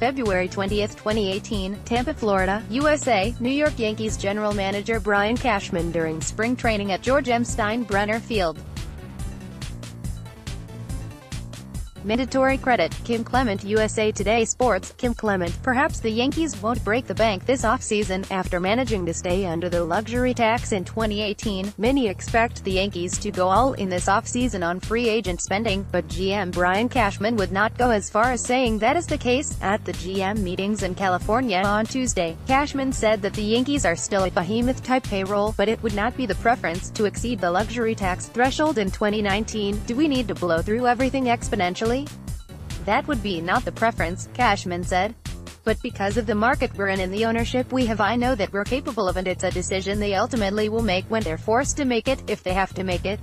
February 20, 2018, Tampa, Florida, USA, New York Yankees general manager Brian Cashman during spring training at George M. Steinbrenner Field. Mandatory credit, Klement-USA TODAY Sports. Kim Clement: perhaps the Yankees won't break the bank this offseason. After managing to stay under the luxury tax in 2018, many expect the Yankees to go all in this offseason on free agent spending, but GM Brian Cashman would not go as far as saying that is the case. At the GM meetings in California on Tuesday, Cashman said that the Yankees are still a behemoth-type payroll, but it would not be the preference to exceed the luxury tax threshold in 2019. Do we need to blow through everything exponentially? That would be not the preference, Cashman said. But because of the market we're in and the ownership we have, I know that we're capable of, and it's a decision they ultimately will make when they're forced to make it, if they have to make it.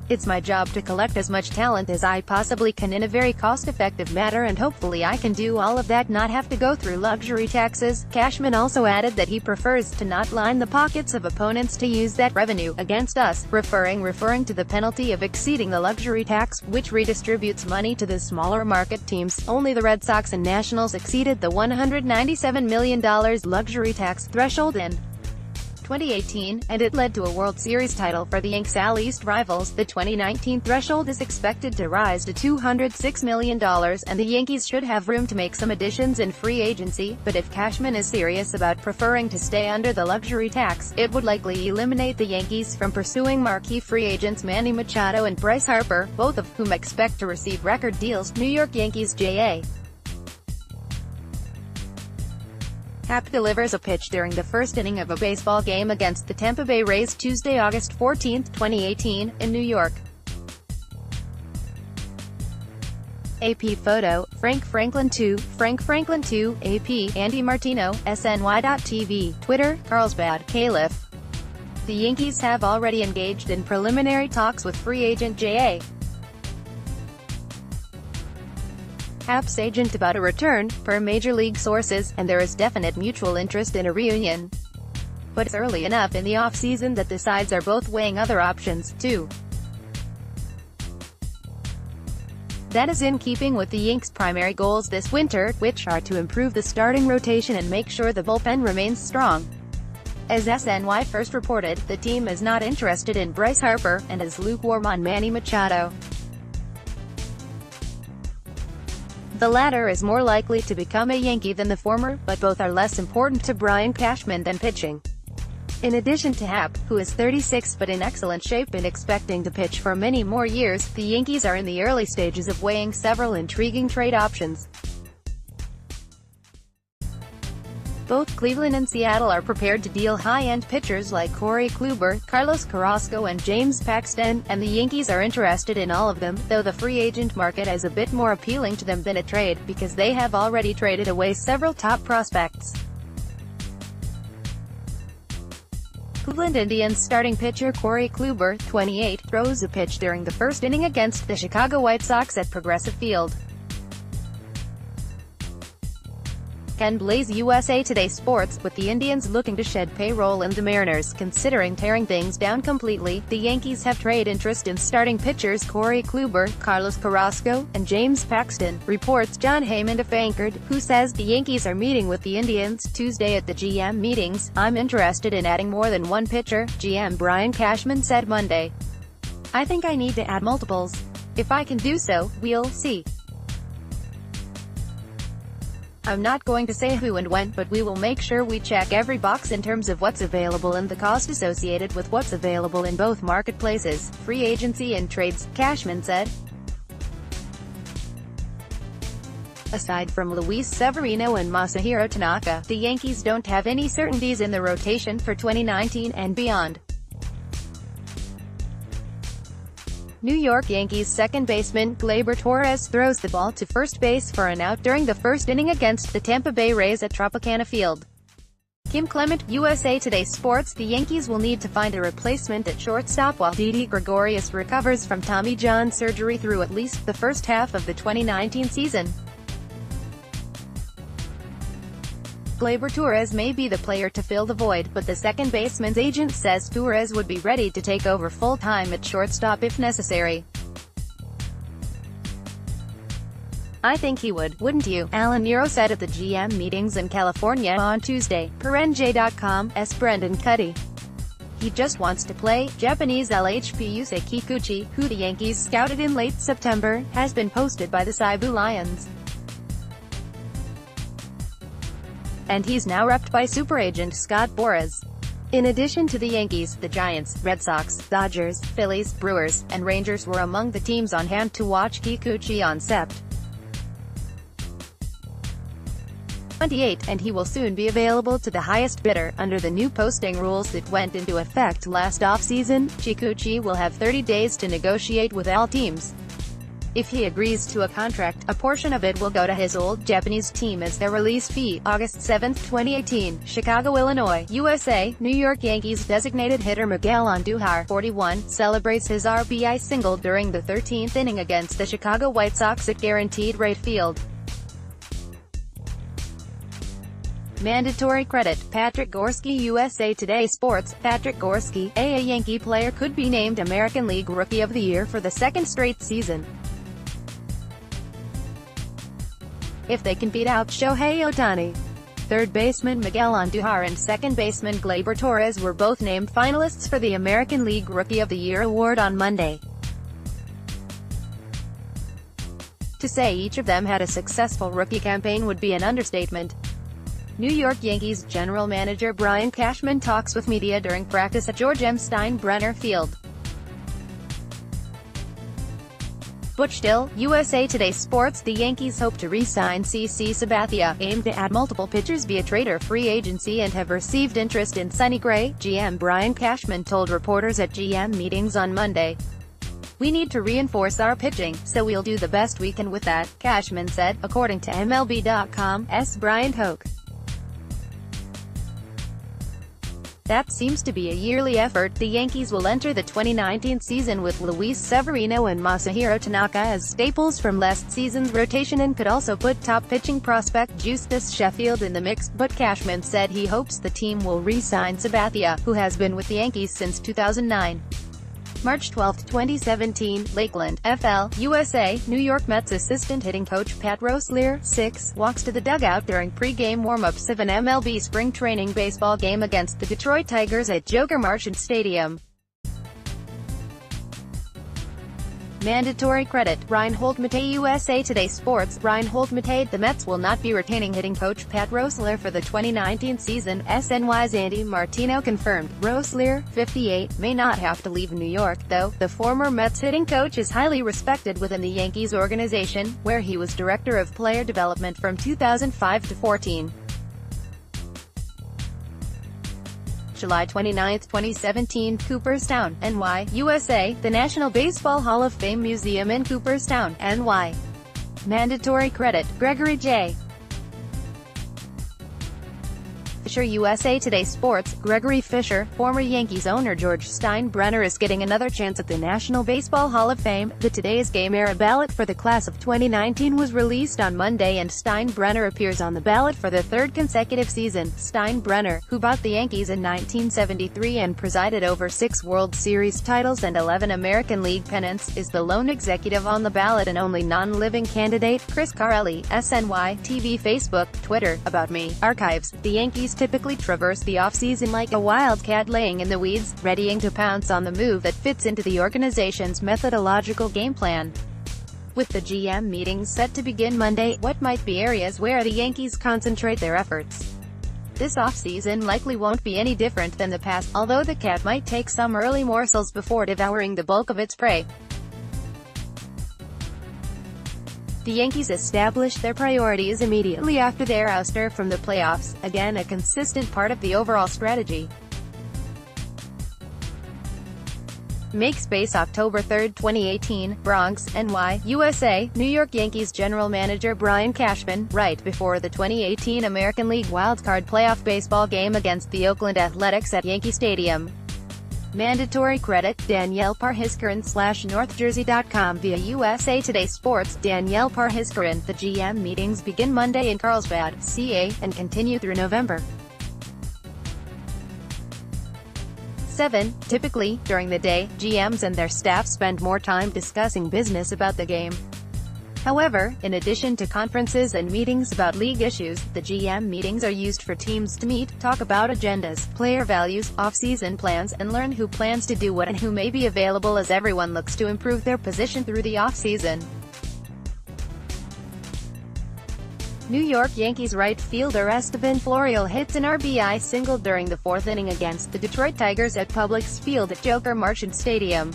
It's my job to collect as much talent as I possibly can in a very cost-effective manner, and hopefully I can do all of that, not have to go through luxury taxes. Cashman also added that he prefers to not line the pockets of opponents to use that revenue against us, referring to the penalty of exceeding the luxury tax, which redistributes money to the smaller market teams. Only the Red Sox and Nationals exceeded the $197 million luxury tax threshold in 2018, and it led to a World Series title for the Yanks' AL East rivals. The 2019 threshold is expected to rise to $206 million, and the Yankees should have room to make some additions in free agency, but if Cashman is serious about preferring to stay under the luxury tax, it would likely eliminate the Yankees from pursuing marquee free agents Manny Machado and Bryce Harper, both of whom expect to receive record deals. New York Yankees J.A. Happ delivers a pitch during the first inning of a baseball game against the Tampa Bay Rays Tuesday, August 14, 2018, in New York. AP photo, Frank Franklin 2, AP, Andy Martino, SNY.TV, Twitter, Carlsbad, Caliph. The Yankees have already engaged in preliminary talks with free agent J.A. Happ's agent about a return, per Major League sources, and there is definite mutual interest in a reunion. But it's early enough in the offseason that the sides are both weighing other options, too. That is in keeping with the Yanks' primary goals this winter, which are to improve the starting rotation and make sure the bullpen remains strong. As SNY first reported, the team is not interested in Bryce Harper, and is lukewarm on Manny Machado. The latter is more likely to become a Yankee than the former, but both are less important to Brian Cashman than pitching. In addition to Happ, who is 36 but in excellent shape and expecting to pitch for many more years, the Yankees are in the early stages of weighing several intriguing trade options. Both Cleveland and Seattle are prepared to deal high-end pitchers like Corey Kluber, Carlos Carrasco and James Paxton, and the Yankees are interested in all of them, though the free agent market is a bit more appealing to them than a trade, because they have already traded away several top prospects. Cleveland Indians starting pitcher Corey Kluber, 28, throws a pitch during the first inning against the Chicago White Sox at Progressive Field. Ken Blaze, USA Today Sports. With the Indians looking to shed payroll and the Mariners considering tearing things down completely, the Yankees have trade interest in starting pitchers Corey Kluber, Carlos Carrasco, and James Paxton, reports John Heyman of Anchored, who says the Yankees are meeting with the Indians Tuesday at the GM meetings. I'm interested in adding more than one pitcher, GM Brian Cashman said Monday. I think I need to add multiples. If I can do so, we'll see. I'm not going to say who and when, but we will make sure we check every box in terms of what's available and the cost associated with what's available in both marketplaces, free agency and trades, Cashman said. Aside from Luis Severino and Masahiro Tanaka, the Yankees don't have any certainties in the rotation for 2019 and beyond. New York Yankees second baseman Gleyber Torres throws the ball to first base for an out during the first inning against the Tampa Bay Rays at Tropicana Field. Kim Clement, USA Today Sports. The Yankees will need to find a replacement at shortstop while Didi Gregorius recovers from Tommy John surgery through at least the first half of the 2019 season. Gleyber Torres may be the player to fill the void, but the second baseman's agent says Torres would be ready to take over full-time at shortstop if necessary. I think he would, wouldn't you? Alan Nero said at the GM meetings in California on Tuesday, per NJ.com's Brendan Cuddy. He just wants to play. Japanese LHPUSA Kikuchi, who the Yankees scouted in late September, has been posted by the Seibu Lions. And he's now repped by super agent Scott Boras. In addition to the Yankees, the Giants, Red Sox, Dodgers, Phillies, Brewers, and Rangers were among the teams on hand to watch Kikuchi on Sept. 28, and he will soon be available to the highest bidder. Under the new posting rules that went into effect last offseason, Kikuchi will have 30 days to negotiate with all teams. If he agrees to a contract, a portion of it will go to his old Japanese team as their release fee. August 7, 2018, Chicago, Illinois, USA, New York Yankees designated hitter Miguel Andujar, 41, celebrates his RBI single during the 13th inning against the Chicago White Sox at Guaranteed Rate Field. Mandatory credit. Patrick Gorski, USA Today Sports. Patrick Gorski, a Yankee player, could be named American League Rookie of the Year for the second straight season if they can beat out Shohei Ohtani. Third baseman Miguel Andujar and second baseman Gleyber Torres were both named finalists for the American League Rookie of the Year award on Monday. To say each of them had a successful rookie campaign would be an understatement. New York Yankees general manager Brian Cashman talks with media during practice at GM Steinbrenner Field. Butch Dill, USA Today Sports. The Yankees hope to re-sign CC Sabathia, aim to add multiple pitchers via trade or free agency, and have received interest in Sonny Gray, GM Brian Cashman told reporters at GM meetings on Monday. We need to reinforce our pitching, so we'll do the best we can with that, Cashman said, according to MLB.com's Brian Hoke. That seems to be a yearly effort. The Yankees will enter the 2019 season with Luis Severino and Masahiro Tanaka as staples from last season's rotation, and could also put top pitching prospect Justus Sheffield in the mix, but Cashman said he hopes the team will re-sign Sabathia, who has been with the Yankees since 2009. March 12, 2017, Lakeland, FL, USA, New York Mets assistant hitting coach Pat Roselier, 6, walks to the dugout during pre-game warm-ups of an MLB spring training baseball game against the Detroit Tigers at Joker Marchant Stadium. Mandatory credit. Reinhold Mate, USA Today Sports. Reinhold Mate. The Mets will not be retaining hitting coach Pat Roselier for the 2019 season, SNY's Andy Martino confirmed. Roselier, 58, may not have to leave New York, though. The former Mets hitting coach is highly respected within the Yankees organization, where he was director of player development from 2005 to 14. July 29, 2017, Cooperstown, NY, USA, the National Baseball Hall of Fame Museum in Cooperstown, NY. Mandatory credit. Gregory J. Fisher, USA Today Sports. Gregory Fisher, former Yankees owner George Steinbrenner, is getting another chance at the National Baseball Hall of Fame. The Today's Game-era ballot for the class of 2019 was released on Monday, and Steinbrenner appears on the ballot for the third consecutive season. Steinbrenner, who bought the Yankees in 1973 and presided over 6 World Series titles and 11 American League pennants, is the lone executive on the ballot and only non-living candidate. Chris Carelli, SNY, TV, Facebook, Twitter. About Me. Archives. The Yankees typically traverse the offseason like a wildcat laying in the weeds, readying to pounce on the move that fits into the organization's methodological game plan. With the GM meetings set to begin Monday, what might be areas where the Yankees concentrate their efforts? This offseason likely won't be any different than the past, although the cat might take some early morsels before devouring the bulk of its prey. The Yankees established their priorities immediately after their ouster from the playoffs, again a consistent part of the overall strategy. Make Space, October 3, 2018, Bronx, NY, USA, New York Yankees general manager Brian Cashman, right before the 2018 American League wildcard playoff baseball game against the Oakland Athletics at Yankee Stadium. Mandatory credit. Danielle Parhiskaran / NorthJersey.com via USA Today Sports. Danielle Parhiskaran. The GM meetings begin Monday in Carlsbad, CA, and continue through November 7. Typically, during the day, GMs and their staff spend more time discussing business about the game. However, in addition to conferences and meetings about league issues, the GM meetings are used for teams to meet, talk about agendas, player values, off-season plans, and learn who plans to do what and who may be available as everyone looks to improve their position through the off-season. New York Yankees right fielder Esteban Florial hits an RBI single during the fourth inning against the Detroit Tigers at Publix Field at Joker Marchant Stadium.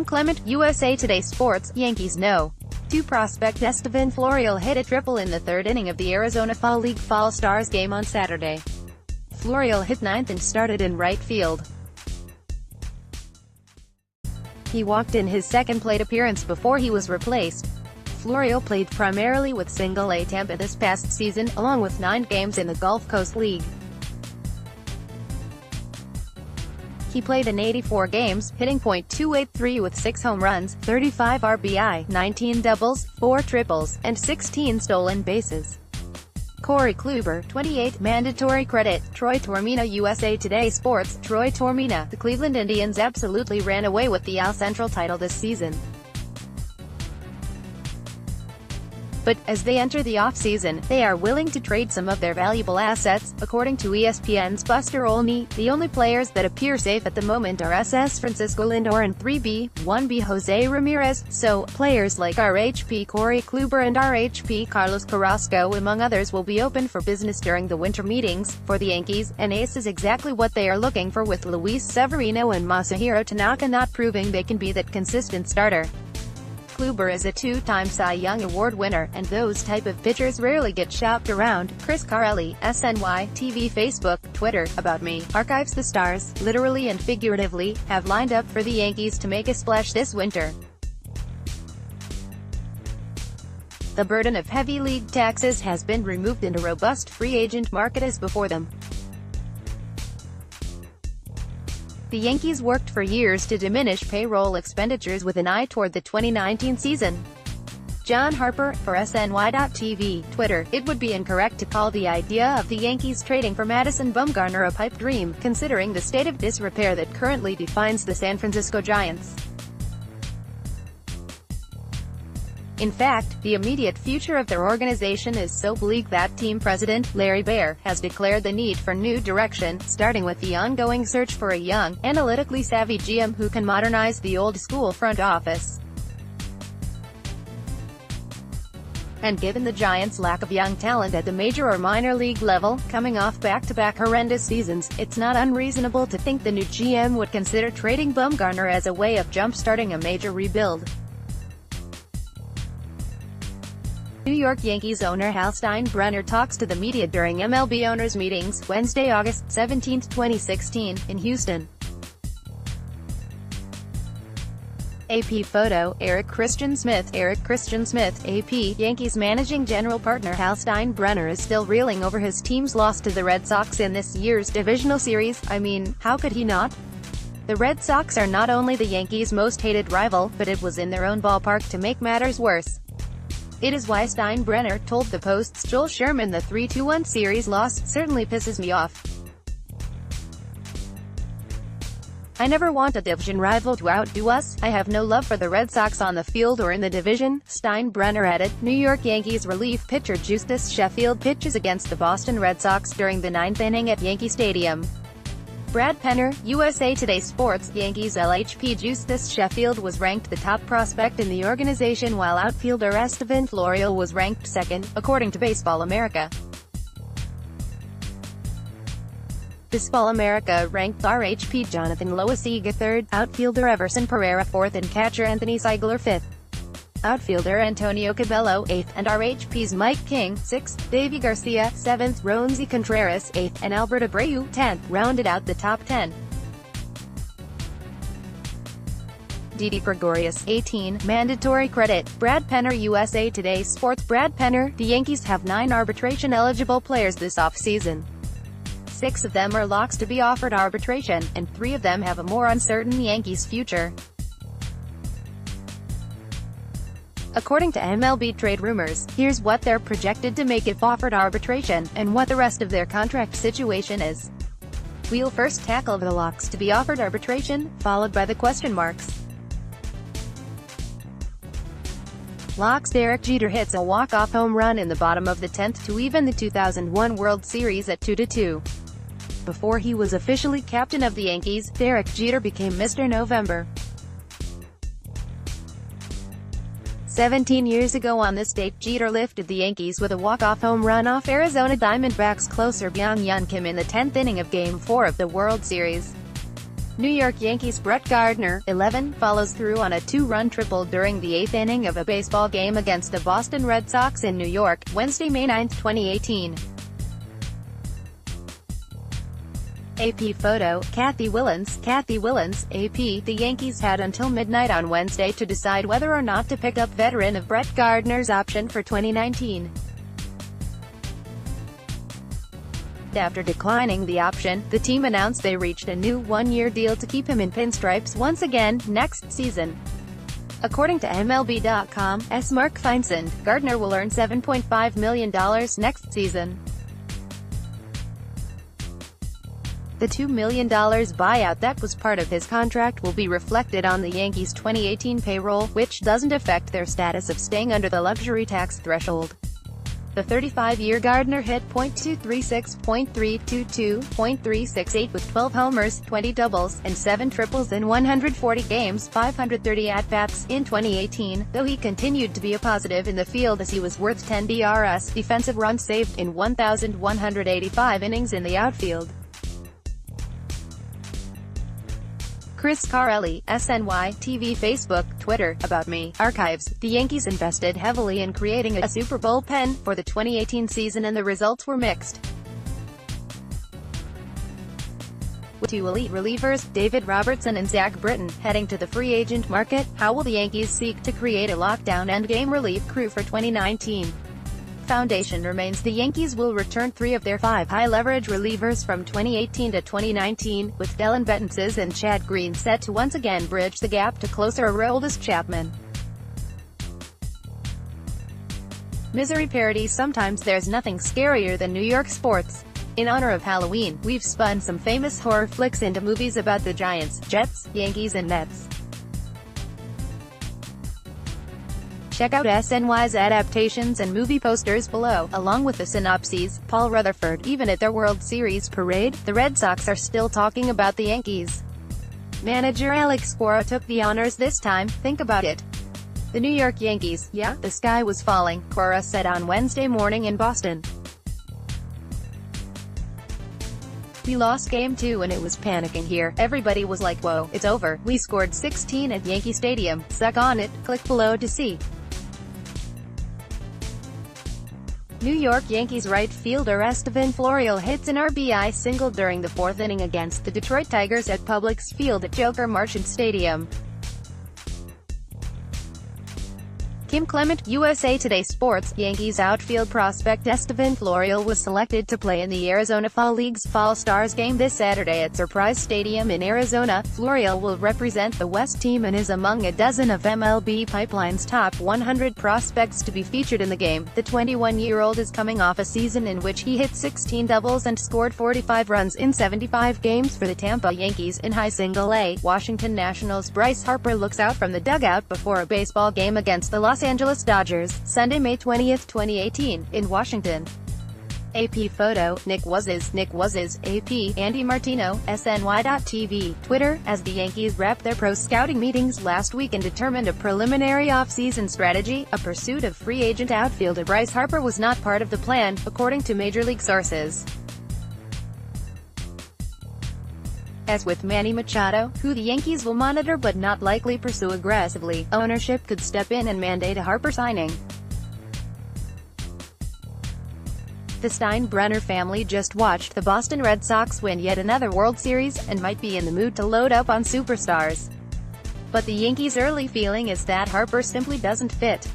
Klement-USA Today Sports, Yankees know. 2 prospect Esteban Florial hit a triple in the third inning of the Arizona Fall League Fall Stars game on Saturday. Florial hit ninth and started in right field. He walked in his second plate appearance before he was replaced. Florial played primarily with Single-A Tampa this past season, along with 9 games in the Gulf Coast League. He played in 84 games, hitting .283 with 6 home runs, 35 RBI, 19 doubles, 4 triples, and 16 stolen bases. Corey Kluber, 28, mandatory credit. Troy Tormina, USA Today Sports. Troy Tormina, the Cleveland Indians absolutely ran away with the AL Central title this season. But, as they enter the offseason, they are willing to trade some of their valuable assets. According to ESPN's Buster Olney, the only players that appear safe at the moment are SS Francisco Lindor and 3B, 1B Jose Ramirez, so, players like RHP Corey Kluber and RHP Carlos Carrasco among others will be open for business during the winter meetings. For the Yankees, an ace is exactly what they are looking for, with Luis Severino and Masahiro Tanaka not proving they can be that consistent starter. Kluber is a 2-time Cy Young Award winner, and those type of pitchers rarely get shopped around. Chris Carelli, SNY, TV Facebook, Twitter, About Me, archives the stars, literally and figuratively, have lined up for the Yankees to make a splash this winter. The burden of heavy league taxes has been removed and a robust free agent market is before them. The Yankees worked for years to diminish payroll expenditures with an eye toward the 2019 season. John Harper, for SNY.TV, Twitter, it would be incorrect to call the idea of the Yankees trading for Madison Bumgarner a pipe dream, considering the state of disrepair that currently defines the San Francisco Giants. In fact, the immediate future of their organization is so bleak that team president, Larry Baer, has declared the need for new direction, starting with the ongoing search for a young, analytically savvy GM who can modernize the old-school front office. And given the Giants' lack of young talent at the major or minor league level, coming off back-to-back horrendous seasons, it's not unreasonable to think the new GM would consider trading Bumgarner as a way of jump-starting a major rebuild. New York Yankees owner Hal Steinbrenner talks to the media during MLB owners' meetings, Wednesday, August 17, 2016, in Houston. AP photo, Eric Christian Smith, AP, Yankees managing general partner Hal Steinbrenner is still reeling over his team's loss to the Red Sox in this year's divisional series. I mean, how could he not? The Red Sox are not only the Yankees' most hated rival, but it was in their own ballpark to make matters worse. It is why Steinbrenner told the Post's Joel Sherman the 3-1 series loss certainly pisses me off. I never want a division rival to outdo us. I have no love for the Red Sox on the field or in the division, Steinbrenner added. New York Yankees relief pitcher Justus Sheffield pitches against the Boston Red Sox during the 9th inning at Yankee Stadium. Brad Penner, USA Today Sports, Yankees LHP Justus Sheffield was ranked the top prospect in the organization while outfielder Esteban Florial was ranked second, according to Baseball America. Baseball America ranked RHP Jonathan Loaisiga third, outfielder Everson Pereira fourth and catcher Anthony Seigler fifth. Outfielder Antonio Cabello, 8th, and RHP's Mike King, 6th, Davy Garcia, 7th, Ronzi Contreras, 8th, and Albert Abreu, 10th, rounded out the top 10. Didi Gregorius, 18, mandatory credit. Brad Penner, USA Today Sports. Brad Penner, the Yankees have 9 arbitration-eligible players this offseason. 6 of them are locks to be offered arbitration, and 3 of them have a more uncertain Yankees future. According to MLB Trade Rumors, here's what they're projected to make if offered arbitration, and what the rest of their contract situation is. We'll first tackle the locks to be offered arbitration, followed by the question marks. Locks Derek Jeter hits a walk-off home run in the bottom of the 10th to even the 2001 World Series at 2-2. Before he was officially captain of the Yankees, Derek Jeter became Mr. November. 17 years ago on this date, Jeter lifted the Yankees with a walk-off home run off Arizona Diamondbacks closer Byung-Hyun Kim in the 10th inning of Game 4 of the World Series. New York Yankees' Brett Gardner, 11, follows through on a two-run triple during the 8th inning of a baseball game against the Boston Red Sox in New York, Wednesday, May 9, 2018. AP photo, Kathy Willens, AP. The Yankees had until midnight on Wednesday to decide whether or not to pick up veteran of Brett Gardner's option for 2019. After declining the option, the team announced they reached a new one-year deal to keep him in pinstripes once again, next season. According to MLB.com, Mark Feinsand, Gardner will earn $7.5 million next season. The $2 million buyout that was part of his contract will be reflected on the Yankees' 2018 payroll, which doesn't affect their status of staying under the luxury tax threshold. The 35-year Gardner hit .236, .322, .368 with 12 homers, 20 doubles, and 7 triples in 140 games, 530 at-bats, in 2018, though he continued to be a positive in the field as he was worth 10 DRS, defensive runs saved, in 1,185 innings in the outfield. Chris Carelli, SNY, TV, Facebook, Twitter, About Me, Archives. The Yankees invested heavily in creating a super bullpen for the 2018 season and the results were mixed. With two elite relievers, David Robertson and Zach Britton, heading to the free agent market, how will the Yankees seek to create a lockdown endgame relief crew for 2019? Foundation remains the Yankees will return 3 of their 5 high-leverage relievers from 2018 to 2019, with Dellin Betances and Chad Green set to once again bridge the gap to closer Aroldis Chapman. Misery parody. Sometimes there's nothing scarier than New York sports. In honor of Halloween, we've spun some famous horror flicks into movies about the Giants, Jets, Yankees and Mets. Check out SNY's adaptations and movie posters below, along with the synopses. Paul Rutherford. Even at their World Series parade, the Red Sox are still talking about the Yankees. Manager Alex Cora took the honors this time. Think about it. The New York Yankees, yeah, the sky was falling, Cora said on Wednesday morning in Boston. We lost Game 2 and it was panicking here. Everybody was like, whoa, it's over. We scored 16 at Yankee Stadium. Suck on it. Click below to see. New York Yankees right fielder Estevan Florial hits an RBI single during the 4th inning against the Detroit Tigers at Publix Field at Joker Marchant Stadium. Klement-USA Today Sports. Yankees outfield prospect Estevan Florial was selected to play in the Arizona Fall League's Fall Stars game this Saturday at Surprise Stadium in Arizona. Florial will represent the West team and is among a dozen of MLB Pipeline's top 100 prospects to be featured in the game. The 21-year-old is coming off a season in which he hit 16 doubles and scored 45 runs in 75 games for the Tampa Yankees. In high single-A, Washington Nationals' Bryce Harper looks out from the dugout before a baseball game against the Los Angeles Dodgers, Sunday, May 20, 2018, in Washington. AP photo, Nick Wuzes, AP, Andy Martino, SNY.TV, Twitter. As the Yankees wrapped their pro scouting meetings last week and determined a preliminary offseason strategy, a pursuit of free agent outfielder Bryce Harper was not part of the plan, according to Major League sources. As with Manny Machado, who the Yankees will monitor but not likely pursue aggressively, ownership could step in and mandate a Harper signing. The Steinbrenner family just watched the Boston Red Sox win yet another World Series, and might be in the mood to load up on superstars. But the Yankees' early feeling is that Harper simply doesn't fit.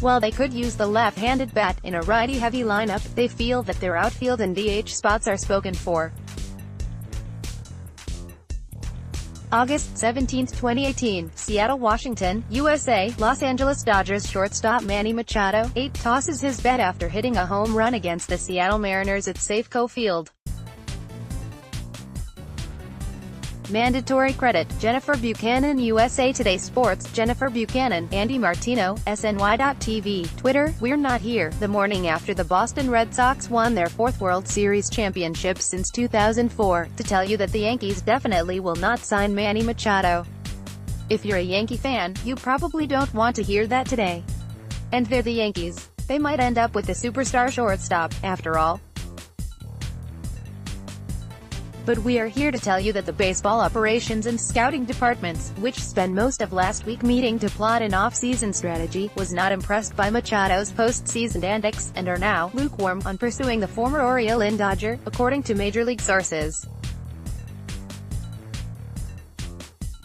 While they could use the left-handed bat in a righty-heavy lineup, they feel that their outfield and DH spots are spoken for. August 17, 2018, Seattle, Washington, USA. Los Angeles Dodgers shortstop Manny Machado, 8, tosses his bet after hitting a home run against the Seattle Mariners at Safeco Field. Mandatory credit, Jennifer Buchanan, USA Today Sports, Jennifer Buchanan, Andy Martino, SNY.TV, Twitter, we're not here, the morning after the Boston Red Sox won their fourth World Series championship since 2004, to tell you that the Yankees definitely will not sign Manny Machado. If you're a Yankee fan, you probably don't want to hear that today. And they're the Yankees. They might end up with a superstar shortstop, after all. But we are here to tell you that the baseball operations and scouting departments, which spent most of last week meeting to plot an off-season strategy, was not impressed by Machado's post-season antics, and are now lukewarm on pursuing the former Oriole and Dodger, according to Major League sources.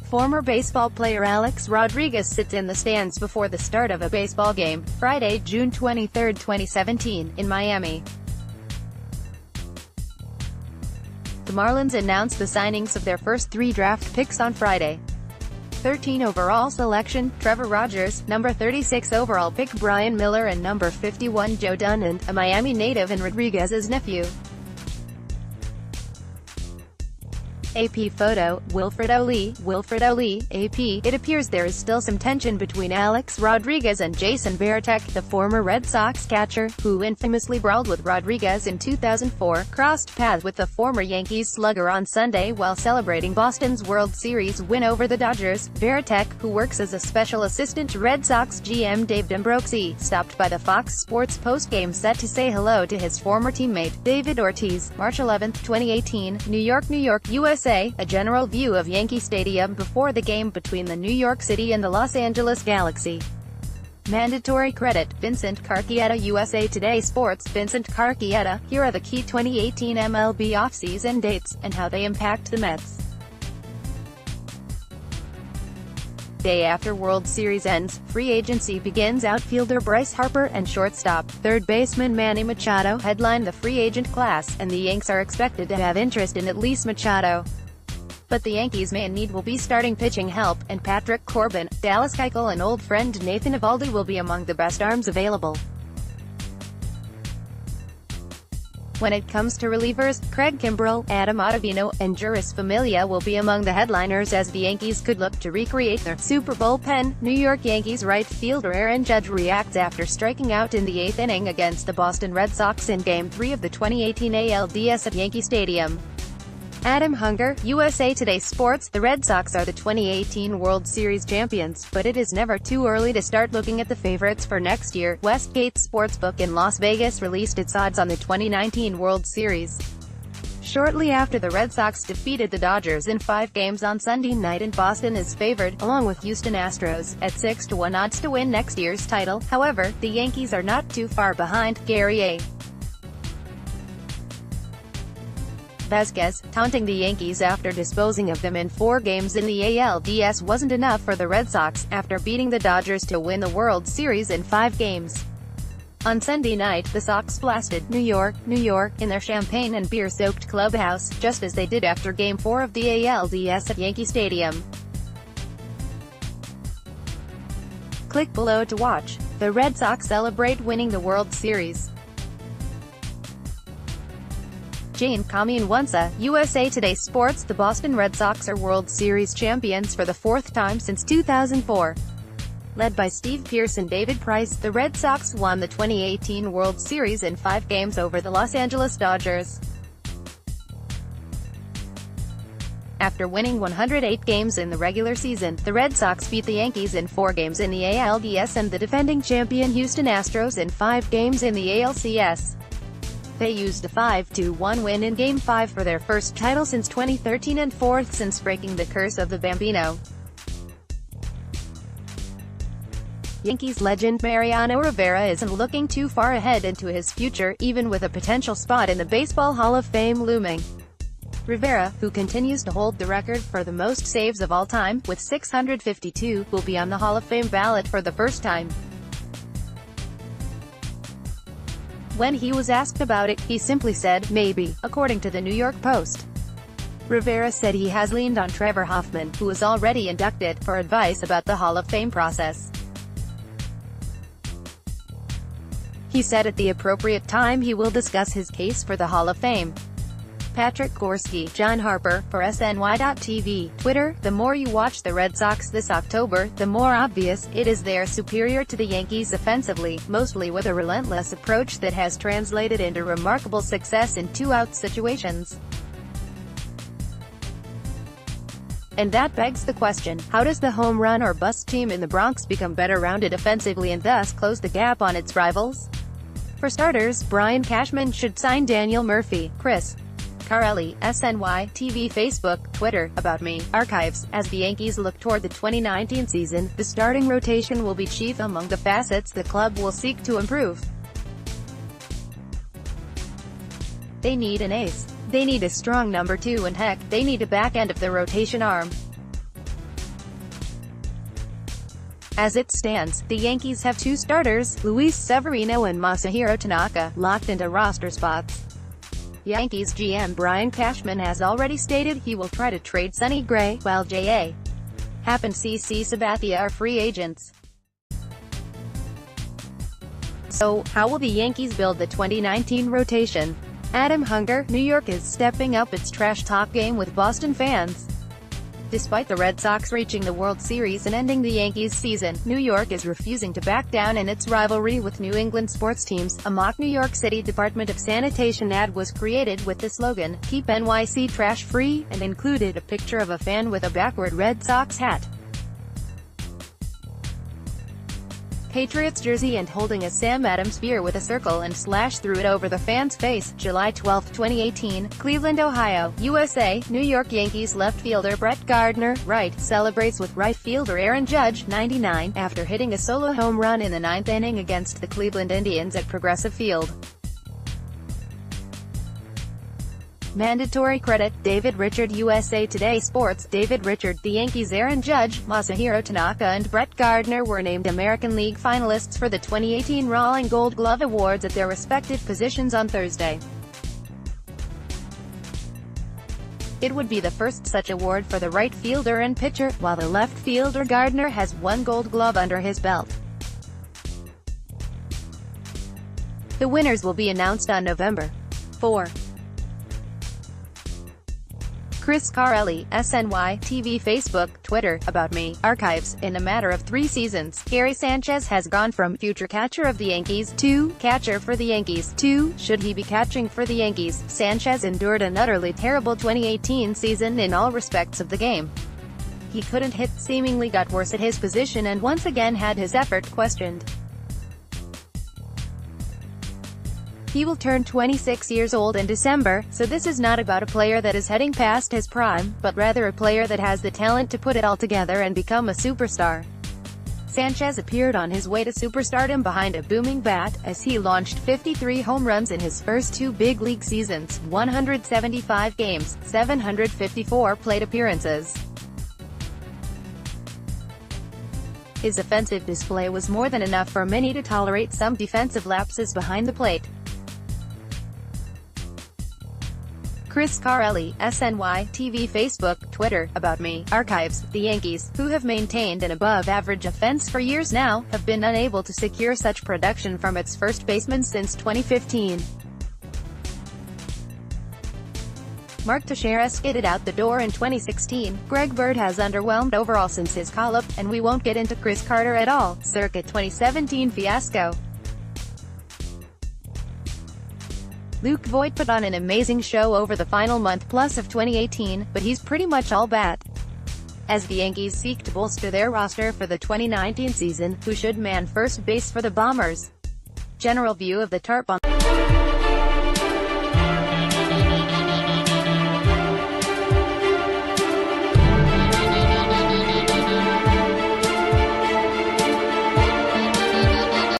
Former baseball player Alex Rodriguez sits in the stands before the start of a baseball game, Friday, June 23, 2017, in Miami. The Marlins announced the signings of their first 3 draft picks on Friday. 13 overall selection, Trevor Rogers, number 36 overall pick Brian Miller and number 51 Joe Dunand, a Miami native and Rodriguez's nephew. AP photo, Wilfred Oli, AP. It appears there is still some tension between Alex Rodriguez and Jason Varitek, the former Red Sox catcher, who infamously brawled with Rodriguez in 2004, crossed paths with the former Yankees slugger on Sunday while celebrating Boston's World Series win over the Dodgers. Varitek, who works as a special assistant to Red Sox GM Dave Dombrowski, stopped by the Fox Sports post-game set to say hello to his former teammate, David Ortiz. March 11, 2018, New York, USA. A general view of Yankee Stadium before the game between the New York City and the Los Angeles Galaxy. Mandatory credit, Vincent Carchietta, USA Today Sports, Vincent Carchietta. Here are the key 2018 MLB offseason dates, and how they impact the Mets. Day after World Series ends, free agency begins. Outfielder Bryce Harper and shortstop, third baseman Manny Machado headline the free agent class, and the Yanks are expected to have interest in at least Machado. But the Yankees' main need will be starting pitching help, and Patrick Corbin, Dallas Keuchel and old friend Nathan Eovaldi will be among the best arms available. When it comes to relievers, Craig Kimbrell, Adam Ottavino, and Juris Familia will be among the headliners as the Yankees could look to recreate their Super Bowl pen. New York Yankees right fielder Aaron Judge reacts after striking out in the 8th inning against the Boston Red Sox in Game 3 of the 2018 ALDS at Yankee Stadium. Adam Hunger, USA Today Sports. The Red Sox are the 2018 World Series champions, but it is never too early to start looking at the favorites for next year. Westgate Sportsbook in Las Vegas released its odds on the 2019 World Series. Shortly after the Red Sox defeated the Dodgers in 5 games on Sunday night, and Boston is favored, along with Houston Astros, at 6-1 odds to win next year's title. However, the Yankees are not too far behind. Gary A. Vasquez, taunting the Yankees after disposing of them in 4 games in the ALDS wasn't enough for the Red Sox, after beating the Dodgers to win the World Series in 5 games. On Sunday night, the Sox blasted New York, in their champagne and beer-soaked clubhouse, just as they did after Game 4 of the ALDS at Yankee Stadium. Click below to watch. The Red Sox celebrate winning the World Series. Jane Kament-USA, USA Today Sports. The Boston Red Sox are World Series champions for the 4th time since 2004. Led by Steve Pearce and David Price, the Red Sox won the 2018 World Series in 5 games over the Los Angeles Dodgers. After winning 108 games in the regular season, the Red Sox beat the Yankees in 4 games in the ALDS and the defending champion Houston Astros in 5 games in the ALCS. They used a 5-1 win in Game 5 for their first title since 2013 and 4th since breaking the curse of the Bambino. Yankees legend Mariano Rivera isn't looking too far ahead into his future, even with a potential spot in the Baseball Hall of Fame looming. Rivera, who continues to hold the record for the most saves of all time, with 652, will be on the Hall of Fame ballot for the first time. When he was asked about it, he simply said, "Maybe," according to the New York Post. Rivera said he has leaned on Trevor Hoffman, who was already inducted, for advice about the Hall of Fame process. He said at the appropriate time he will discuss his case for the Hall of Fame. Patrick Gorski, John Harper, for SNY.TV. Twitter, the more you watch the Red Sox this October, the more obvious it is they're superior to the Yankees offensively, mostly with a relentless approach that has translated into remarkable success in two-out situations. And that begs the question, how does the home run or bust team in the Bronx become better rounded offensively and thus close the gap on its rivals? For starters, Brian Cashman should sign Daniel Murphy. Chris Carelli, SNY, TV, Facebook, Twitter, About Me, Archives. As the Yankees look toward the 2019 season, the starting rotation will be chief among the facets the club will seek to improve. They need an ace. They need a strong number 2 and heck, they need a back end of the rotation arm. As it stands, the Yankees have 2 starters, Luis Severino and Masahiro Tanaka, locked into roster spots. Yankees GM Brian Cashman has already stated he will try to trade Sonny Gray, while J.A. Happ and C.C. Sabathia are free agents. So, how will the Yankees build the 2019 rotation? Adam Hunger, New York is stepping up its trash talk game with Boston fans. Despite the Red Sox reaching the World Series and ending the Yankees season, New York is refusing to back down in its rivalry with New England sports teams. A mock New York City Department of Sanitation ad was created with the slogan, "Keep NYC Trash Free," and included a picture of a fan with a backward Red Sox hat, Patriots jersey and holding a Sam Adams beer with a circle and slash through it over the fan's face. July 12, 2018, Cleveland, Ohio, USA. New York Yankees left fielder Brett Gardner, right, celebrates with right fielder Aaron Judge, 99, after hitting a solo home run in the 9th inning against the Cleveland Indians at Progressive Field. Mandatory credit, David Richard, USA Today Sports. David Richard, the Yankees' Aaron Judge, Masahiro Tanaka and Brett Gardner were named American League finalists for the 2018 Raw and Gold Glove Awards at their respective positions on Thursday. It would be the first such award for the right fielder and pitcher, while the left fielder Gardner has 1 Gold Glove under his belt. The winners will be announced on November 4. Chris Carelli, SNY, TV, Facebook, Twitter, About Me, Archives. In a matter of 3 seasons, Gary Sanchez has gone from future catcher of the Yankees to catcher for the Yankees to should he be catching for the Yankees. Sanchez endured an utterly terrible 2018 season in all respects of the game. He couldn't hit, seemingly got worse at his position and once again had his effort questioned. He will turn 26 years old in December, so this is not about a player that is heading past his prime, but rather a player that has the talent to put it all together and become a superstar. Sanchez appeared on his way to superstardom behind a booming bat, as he launched 53 home runs in his first 2 big league seasons, 175 games, 754 plate appearances. His offensive display was more than enough for many to tolerate some defensive lapses behind the plate. Chris Carelli, SNY, TV, Facebook, Twitter, About Me, Archives. The Yankees, who have maintained an above-average offense for years now, have been unable to secure such production from its first baseman since 2015. Mark Teixeira skidded out the door in 2016. Greg Bird has underwhelmed overall since his call-up, and we won't get into Chris Carter at all, circa 2017 fiasco. Luke Voigt put on an amazing show over the final month plus of 2018, but he's pretty much all bat. As the Yankees seek to bolster their roster for the 2019 season, who should man first base for the Bombers? General view of the tarp on